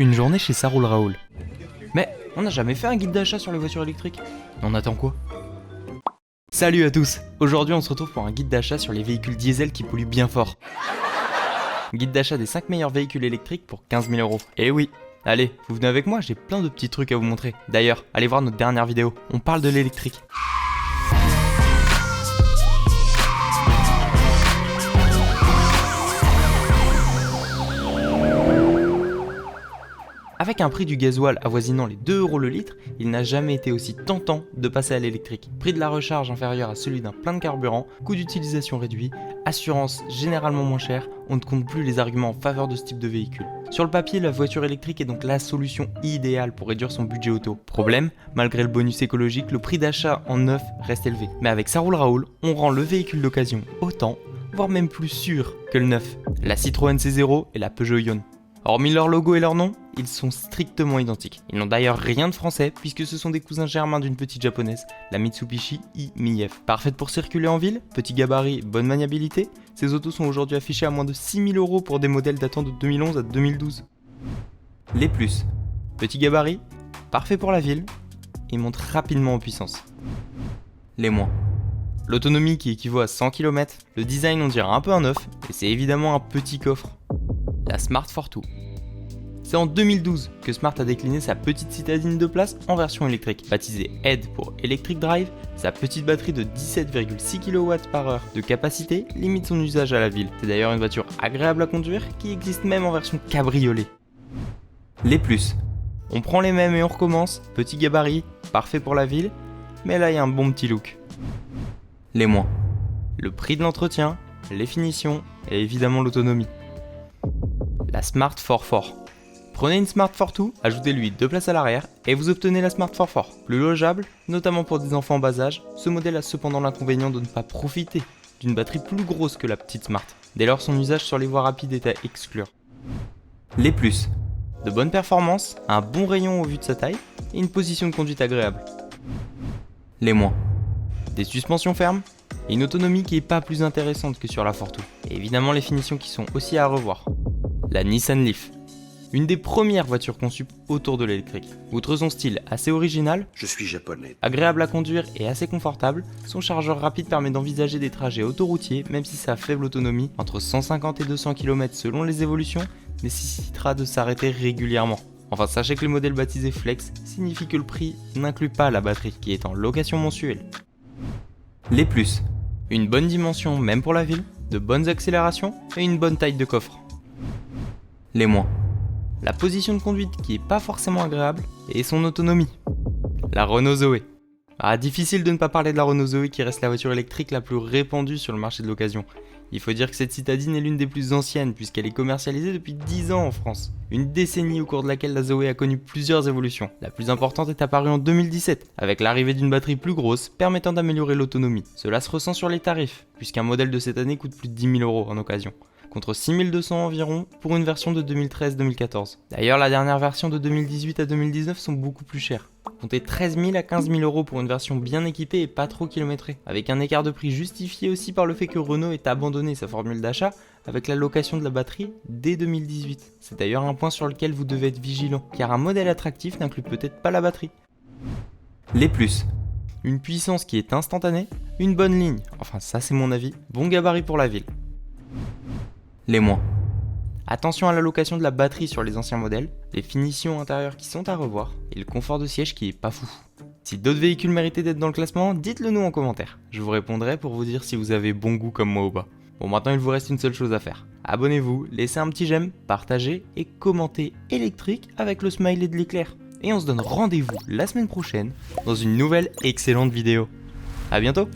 Une journée chez Ça roule Raoul. Mais on n'a jamais fait un guide d'achat sur les voitures électriques. On attend quoi? Salut à tous. Aujourd'hui on se retrouve pour un guide d'achat sur les véhicules diesel qui polluent bien fort. Guide d'achat des 5 meilleurs véhicules électriques pour 15 000 €. Eh oui. Allez, vous venez avec moi, j'ai plein de petits trucs à vous montrer. D'ailleurs, allez voir notre dernière vidéo, on parle de l'électrique. Avec un prix du gasoil avoisinant les 2 € le litre, il n'a jamais été aussi tentant de passer à l'électrique. Prix de la recharge inférieur à celui d'un plein de carburant, coût d'utilisation réduit, assurance généralement moins chère, on ne compte plus les arguments en faveur de ce type de véhicule. Sur le papier, la voiture électrique est donc la solution idéale pour réduire son budget auto. Problème, malgré le bonus écologique, le prix d'achat en neuf reste élevé. Mais avec Ça roule Raoul, on rend le véhicule d'occasion autant, voire même plus sûr que le neuf. La Citroën C0 et la Peugeot Ion. Hormis leur logo et leur nom, ils sont strictement identiques. Ils n'ont d'ailleurs rien de français puisque ce sont des cousins germains d'une petite japonaise, la Mitsubishi i-MiEV. Parfaite pour circuler en ville, petit gabarit, bonne maniabilité, ces autos sont aujourd'hui affichées à moins de 6 000 € pour des modèles datant de 2011 à 2012. Les plus. Petit gabarit, parfait pour la ville, et monte rapidement en puissance. Les moins. L'autonomie qui équivaut à 100 km, le design on dirait un peu un neuf, et c'est évidemment un petit coffre. La Smart Fortwo. C'est en 2012 que Smart a décliné sa petite citadine de place en version électrique. Baptisée ED pour Electric Drive, sa petite batterie de 17,6 kWh de capacité limite son usage à la ville. C'est d'ailleurs une voiture agréable à conduire qui existe même en version cabriolet. Les plus. On prend les mêmes et on recommence, petit gabarit, parfait pour la ville, mais là il y a un bon petit look. Les moins. Le prix de l'entretien, les finitions et évidemment l'autonomie. La Smart 4x4. Prenez une Smart Fortwo, ajoutez-lui 2 places à l'arrière et vous obtenez la Smart 4x4. Plus logeable, notamment pour des enfants en bas âge, ce modèle a cependant l'inconvénient de ne pas profiter d'une batterie plus grosse que la petite Smart. Dès lors, son usage sur les voies rapides est à exclure. Les plus. De bonnes performances, un bon rayon au vu de sa taille et une position de conduite agréable. Les moins. Des suspensions fermes et une autonomie qui n'est pas plus intéressante que sur la Fortwo. Et évidemment les finitions qui sont aussi à revoir. La Nissan Leaf. Une des premières voitures conçues autour de l'électrique. Outre son style assez original, je suis japonais, agréable à conduire et assez confortable, son chargeur rapide permet d'envisager des trajets autoroutiers même si sa faible autonomie, entre 150 et 200 km selon les évolutions, nécessitera de s'arrêter régulièrement. Enfin, sachez que le modèle baptisé Flex signifie que le prix n'inclut pas la batterie qui est en location mensuelle. Les plus. Une bonne dimension même pour la ville, de bonnes accélérations et une bonne taille de coffre. Les moins. La position de conduite qui est pas forcément agréable et son autonomie. La Renault Zoé. Difficile de ne pas parler de la Renault Zoé qui reste la voiture électrique la plus répandue sur le marché de l'occasion. Il faut dire que cette citadine est l'une des plus anciennes puisqu'elle est commercialisée depuis 10 ans en France. Une décennie au cours de laquelle la Zoé a connu plusieurs évolutions. La plus importante est apparue en 2017 avec l'arrivée d'une batterie plus grosse permettant d'améliorer l'autonomie. Cela se ressent sur les tarifs puisqu'un modèle de cette année coûte plus de 10 000 € en occasion, contre 6 200 environ pour une version de 2013-2014. D'ailleurs, la dernière version de 2018 à 2019 sont beaucoup plus chères. Comptez 13 000 à 15 000 € pour une version bien équipée et pas trop kilométrée, avec un écart de prix justifié aussi par le fait que Renault ait abandonné sa formule d'achat avec la location de la batterie dès 2018. C'est d'ailleurs un point sur lequel vous devez être vigilant, car un modèle attractif n'inclut peut-être pas la batterie. Les plus. Une puissance qui est instantanée, une bonne ligne, enfin ça c'est mon avis, bon gabarit pour la ville. Les moins. Attention à l'allocation de la batterie sur les anciens modèles, les finitions intérieures qui sont à revoir et le confort de siège qui est pas fou. Si d'autres véhicules méritaient d'être dans le classement, dites-le nous en commentaire. Je vous répondrai pour vous dire si vous avez bon goût comme moi ou pas. Bon, maintenant il vous reste une seule chose à faire. Abonnez-vous, laissez un petit j'aime, partagez et commentez électrique avec le smiley de l'éclair. Et on se donne rendez-vous la semaine prochaine dans une nouvelle excellente vidéo. A bientôt!